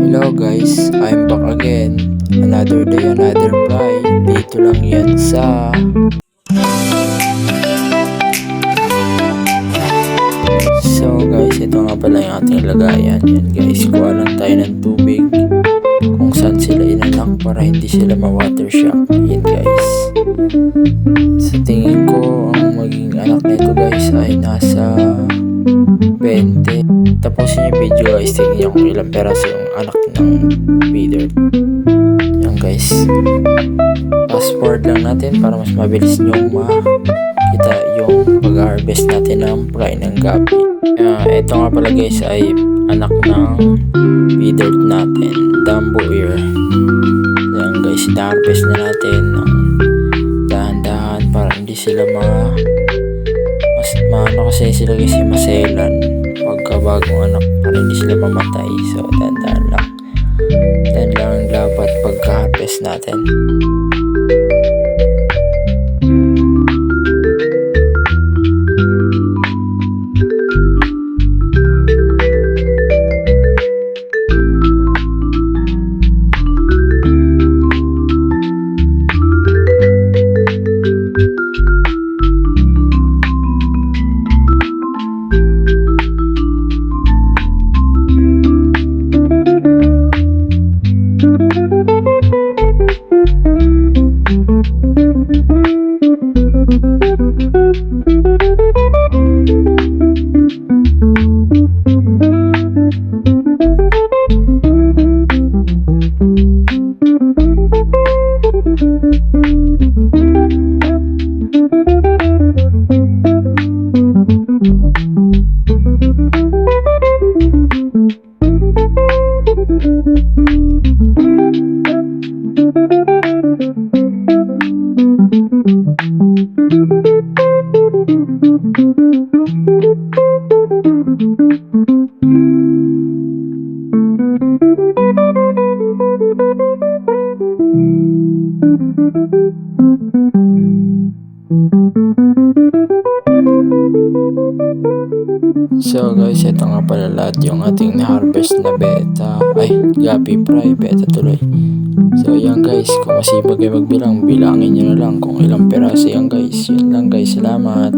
Hello guys, I'm back again. Another day, another fry. Dito lang yan sa... So guys, ito nga pala yung ating lagayan. Yan guys, kuha lang tayo ng tubig kung saan sila inanak para hindi sila ma-water shock. Yan guys. Sa tingin ko, ang maging anak nito guys ay nasa 20. Tapusin yung video guys, tingnan nyo kung ilang peraso yung anak ng feeder. Yan guys, fast forward lang natin para mas mabilis nyo makita yung pag-harvest natin ng fry ng gabi. Ito nga pala guys ay anak ng feeder natin, Dumbo Ear. Yan guys, ina-harvest na natin ng dahan-dahan para hindi sila kasi sila kasi maselan pagka bagong anak para hindi sila mamatay. So dahan-dahan lang ang dapat pagka-harvest natin. So guys, ito nga pala lahat yung ating na-harvest na beta. Gabi fry, beta tuloy. So yan guys, kung masipag kayo magbilang, bilangin nyo na lang kung ilang peraso yan guys. Yun lang guys, salamat.